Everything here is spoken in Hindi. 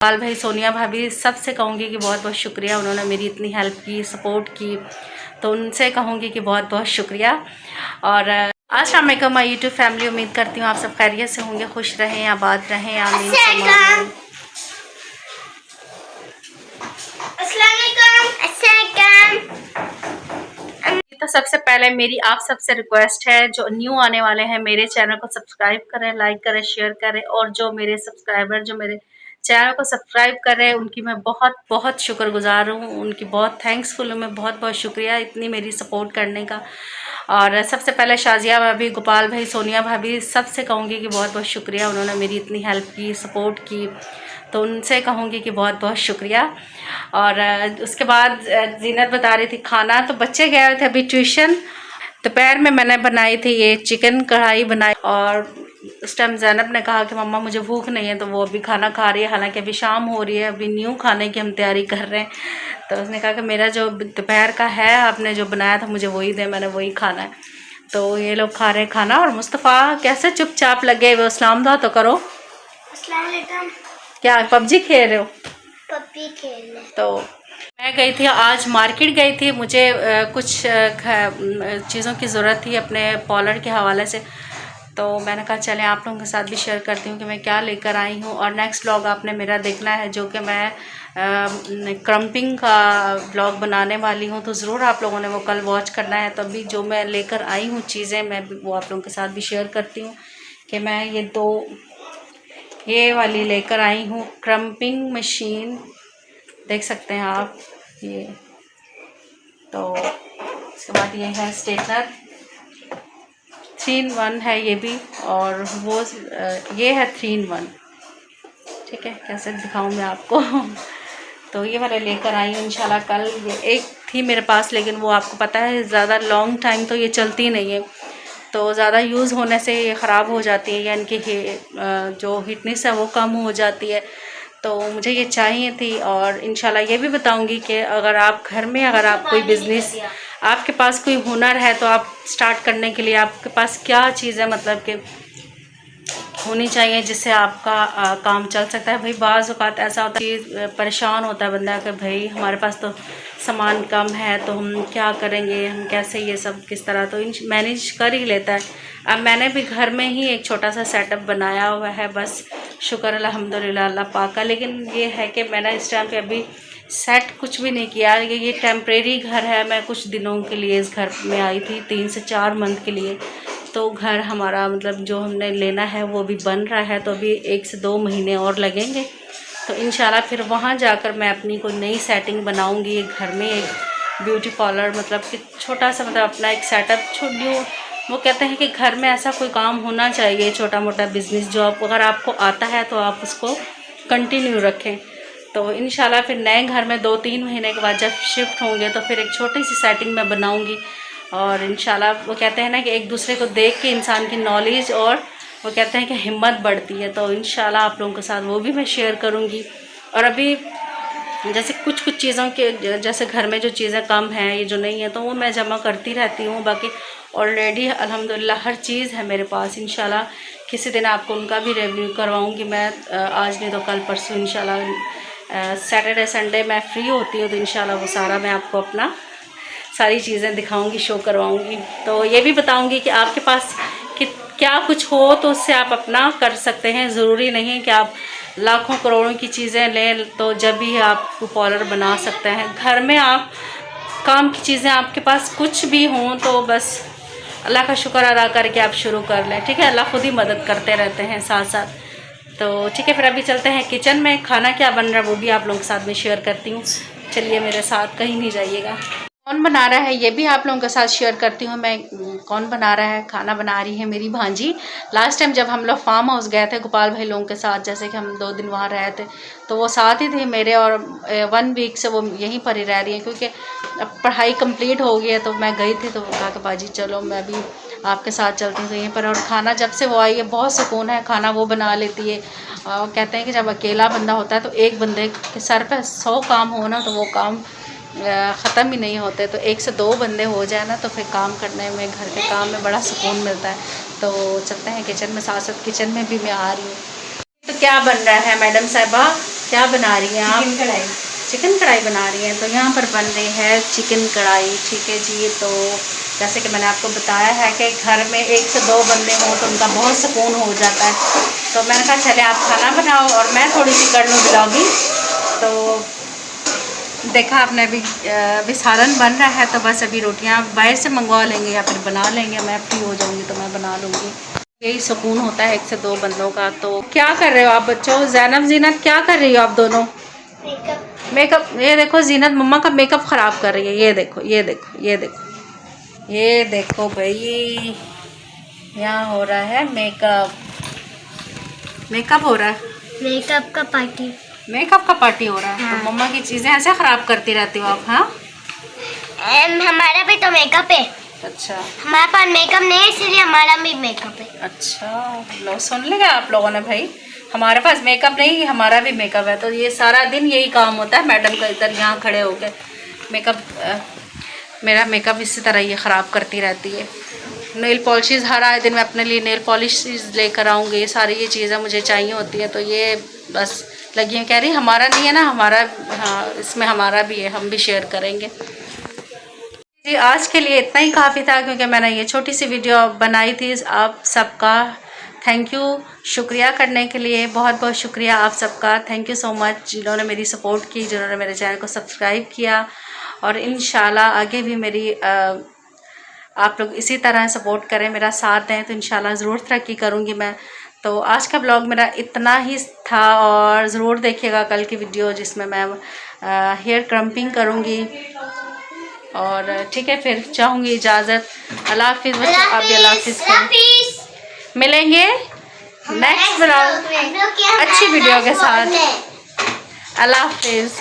पाल भाई, सोनिया भाभी, सबसे कहूँगी कि बहुत बहुत शुक्रिया। उन्होंने मेरी इतनी हेल्प की, सपोर्ट की, तो उनसे कहूँगी कि बहुत बहुत शुक्रिया। और अस्सलाम वालेकुम माय यूट्यूब फैमिली, उम्मीद करती हूँ आप सब खैरियत से होंगे, खुश रहें, आबाद रहें, आमीन। तो सबसे पहले मेरी आप सबसे रिक्वेस्ट है, जो न्यू आने वाले हैं मेरे चैनल को सब्सक्राइब करें, लाइक करें, शेयर करें। और जो मेरे सब्सक्राइबर जो मेरे चैनल को सब्सक्राइब कर रहे हैं उनकी मैं बहुत बहुत शुक्रगुजार हूँ, उनकी बहुत थैंक्सफुल हूँ मैं, बहुत बहुत शुक्रिया इतनी मेरी सपोर्ट करने का। और सबसे पहले शाजिया भाभी, गोपाल भाई, सोनिया भाभी, सबसे कहूँगी कि बहुत बहुत शुक्रिया। उन्होंने मेरी इतनी हेल्प की, सपोर्ट की, तो उनसे कहूँगी कि बहुत बहुत शुक्रिया। और उसके बाद जीनत बता रही थी खाना, तो बच्चे गए हुए थे अभी ट्यूशन। दोपहर में मैंने बनाई थी ये चिकन कढ़ाई बनाई, और उस टाइम ज़ैनब ने कहा कि मम्मा मुझे भूख नहीं है, तो वो अभी खाना खा रही है। हालांकि अभी शाम हो रही है, अभी न्यू खाने की हम तैयारी कर रहे हैं। तो उसने कहा कि मेरा जो दोपहर का है, आपने जो बनाया था मुझे वही दे, मैंने वही खाना है। तो ये लोग खा रहे हैं खाना। और मुस्तफ़ा कैसे चुपचाप लगे हुए, इस्लाम दुआ तो करो। अस्सलाम वालेकुम। क्या पबजी खेल रहे हो? पबजी खेल रहे। तो मैं गई थी आज, मार्केट गई थी, मुझे कुछ चीज़ों की ज़रूरत थी अपने पॉलर के हवाले से। तो मैंने कहा चलें आप लोगों के साथ भी शेयर करती हूँ कि मैं क्या लेकर आई हूँ। और नेक्स्ट व्लॉग आपने मेरा देखना है, जो कि मैं क्रम्पिंग का व्लॉग बनाने वाली हूँ, तो ज़रूर आप लोगों ने वो कल वॉच करना है। तो अभी जो मैं लेकर आई हूँ चीज़ें, मैं वो आप लोगों के साथ भी शेयर करती हूँ कि मैं ये वाली लेकर आई हूँ क्रम्पिंग मशीन, देख सकते हैं आप ये। तो उसके बाद ये है स्ट्रेटनर, 3 in 1 है ये भी, और वो ये है 3 in 1। ठीक है, कैसे दिखाऊं मैं आपको तो ये वाले लेकर आई हूँ इंशाल्लाह कल। ये एक थी मेरे पास, लेकिन वो आपको पता है ज़्यादा लॉन्ग टाइम तो ये चलती नहीं है, तो ज़्यादा यूज़ होने से ये ख़राब हो जाती है, यानी कि जो हीटनेस है वो कम हो जाती है। तो मुझे ये चाहिए थी। और इंशाल्लाह ये भी बताऊंगी कि अगर आप घर में, अगर आप कोई बिज़नेस, आपके पास कोई हुनर है, तो आप स्टार्ट करने के लिए आपके पास क्या चीज़ है मतलब कि होनी चाहिए, जिससे आपका काम चल सकता है। भाई बाज़ औक़ात ऐसा होता है कि परेशान होता है बंदा कि भाई हमारे पास तो सामान कम है, तो हम क्या करेंगे, हम कैसे ये सब किस तरह, तो मैनेज कर ही लेता है। अब मैंने भी घर में ही एक छोटा सा सेटअप बनाया हुआ है, बस शुक्र अल्हम्दुलिल्लाह अल्लाह पाक का। लेकिन ये है कि मैंने इस टाइम पे अभी सेट कुछ भी नहीं किया। ये टेम्परेरी घर है, मैं कुछ दिनों के लिए इस घर में आई थी, 3 से 4 मंथ के लिए। तो घर हमारा मतलब जो हमने लेना है वो भी बन रहा है, तो अभी 1 से 2 महीने और लगेंगे। तो इंशाल्लाह फिर वहाँ जाकर मैं अपनी कोई नई सेटिंग बनाऊँगी। एक घर में एक ब्यूटी पार्लर, मतलब कि छोटा सा, मतलब अपना एक सेटअप छोड़। वो कहते हैं कि घर में ऐसा कोई काम होना चाहिए, छोटा मोटा बिज़नेस, जो अगर आपको आता है तो आप उसको कंटिन्यू रखें। तो इंशाल्लाह फिर नए घर में 2-3 महीने के बाद जब शिफ्ट होंगे, तो फिर एक छोटी सी सेटिंग मैं बनाऊँगी। और इंशाल्लाह वो कहते हैं ना कि एक दूसरे को देख के इंसान की नॉलेज और वो कहते हैं कि हिम्मत बढ़ती है। तो इंशाल्लाह आप लोगों के साथ वो भी मैं शेयर करूँगी। और अभी जैसे कुछ चीज़ों के, जैसे घर में जो चीज़ें कम हैं, ये जो नहीं है, तो वो मैं जमा करती रहती हूँ। बाकी ऑलरेडी अल्हम्दुलिल्लाह हर चीज़ है मेरे पास। इंशाल्लाह किसी दिन आपको उनका भी रिव्यू करवाऊँगी मैं, आज नहीं तो कल परसों इंशाल्लाह। सैटरडे संडे मैं फ्री होती हूँ, तो इंशाल्लाह वो सारा मैं आपको अपना सारी चीज़ें दिखाऊंगी, शो करवाऊंगी। तो ये भी बताऊंगी कि आपके पास क्या कुछ हो तो उससे आप अपना कर सकते हैं। ज़रूरी नहीं है कि आप लाखों करोड़ों की चीज़ें लें तो जब भी आप पार्लर बना सकते हैं। घर में आप काम की चीज़ें आपके पास कुछ भी हों, तो बस अल्लाह का शुक्र अदा करके आप शुरू कर लें। ठीक है, अल्लाह खुद ही मदद करते रहते हैं साथ साथ। तो ठीक है, फिर अभी चलते हैं किचन में, खाना क्या बन रहा है वो भी आप लोगों के साथ में शेयर करती हूँ। चलिए मेरे साथ, कहीं नहीं जाइएगा। कौन बना रहा है ये भी आप लोगों के साथ शेयर करती हूँ मैं। कौन बना रहा है, खाना बना रही है मेरी भांजी। लास्ट टाइम जब हम लोग फार्म हाउस गए थे गोपाल भाई लोगों के साथ, जैसे कि हम 2 दिन वहाँ रहे थे, तो वो साथ ही थे मेरे, और 1 वीक से वो यहीं पर ही रह रही है, क्योंकि अब पढ़ाई कंप्लीट हो गई है। तो मैं गई थी, तो वो कहा कि बाजी चलो मैं भी आपके साथ चलती हूँ यहीं पर। और खाना जब से वो आई है बहुत सुकून है, खाना वो बना लेती है। और कहते हैं कि जब अकेला बंदा होता है तो एक बंदे के सर पर 100 काम हो ना, तो वो काम ख़त्म ही नहीं होते। तो 1 से 2 बंदे हो जाए ना, तो फिर काम करने में, घर के काम में बड़ा सुकून मिलता है। तो चलते हैं किचन में, साथ साथ किचन में भी मैं आ रही हूँ। तो क्या बन रहा है मैडम साहिबा? क्या बना रही हैं आप? चिकन कढ़ाई। चिकन कढ़ाई बना रही हैं। तो यहाँ पर बन रही है चिकन कढ़ाई। ठीक है जी। तो जैसे कि मैंने आपको बताया है कि घर में 1 से 2 बंदे हों तो उनका बहुत सुकून हो जाता है। तो मैंने कहा चले आप खाना बनाओ और मैं थोड़ी सी कर लूँ ब्लॉगिंग। तो देखा आपने अभी सालन बन रहा है, तो बस अभी रोटियां बाहर से मंगवा लेंगे या फिर बना लेंगे। मैं फ्री हो जाऊंगी तो मैं बना लूँगी। यही सुकून होता है 1 से 2 बंदों का। तो क्या कर रहे हो आप बच्चों? जैनब, जीनत, क्या कर रही हो आप दोनों? मेकअप। ये देखो जीनत मम्मा का मेकअप ख़राब कर रही है। ये देखो, ये देखो, ये देखो, ये देखो भाई, यहाँ हो रहा है मेकअप। मेकअप हो रहा है, मेकअप का पार्टी। मेकअप का पार्टी हो रहा है। हाँ। तो मम्मा की चीज़ें ऐसे ख़राब करती रहती हो आप? हाँ, हमारा भी तो मेकअप है। अच्छा, हमारे पास मेकअप नहीं है इसलिए हमारा भी मेकअप है। अच्छा, लो सुन लिया आप लोगों ने भाई, हमारे पास मेकअप नहीं, हमारा भी मेकअप है। तो ये सारा दिन यही काम होता है मैडम का, इधर यहाँ खड़े हो गए मेकअप। मेरा मेकअप इसी तरह ये ख़राब करती रहती है। नेल पॉलिशेज़ हर आए दिन मैं अपने लिए नेल पॉलिशेज़ लेकर आऊँगी। सारी ये चीज़ें मुझे चाहिए होती है। तो ये बस लगी हैं, कह रही हमारा नहीं है ना, हमारा, हाँ इसमें हमारा भी है, हम भी शेयर करेंगे। जी आज के लिए इतना ही काफ़ी था, क्योंकि मैंने ये छोटी सी वीडियो बनाई थी। आप सबका थैंक यू, शुक्रिया करने के लिए, बहुत बहुत शुक्रिया आप सबका। थैंक यू सो मच जिन्होंने मेरी सपोर्ट की, जिन्होंने मेरे चैनल को सब्सक्राइब किया। और इंशाल्लाह आगे भी मेरी आप लोग इसी तरह सपोर्ट करें, मेरा साथ दें, तो इंशाल्लाह ज़रूर तरक्की करूँगी मैं। तो आज का ब्लॉग मेरा इतना ही था, और ज़रूर देखिएगा कल की वीडियो जिसमें मैं हेयर क्रम्पिंग करूँगी। और ठीक है, फिर चाहूँगी इजाज़त। अल्लाह हाफिज़ बच्चों, आप भी अल्लाह हाफिज़। मिलेंगे नेक्स्ट ब्लॉग अच्छी वीडियो के साथ। अल्लाह हाफिज़।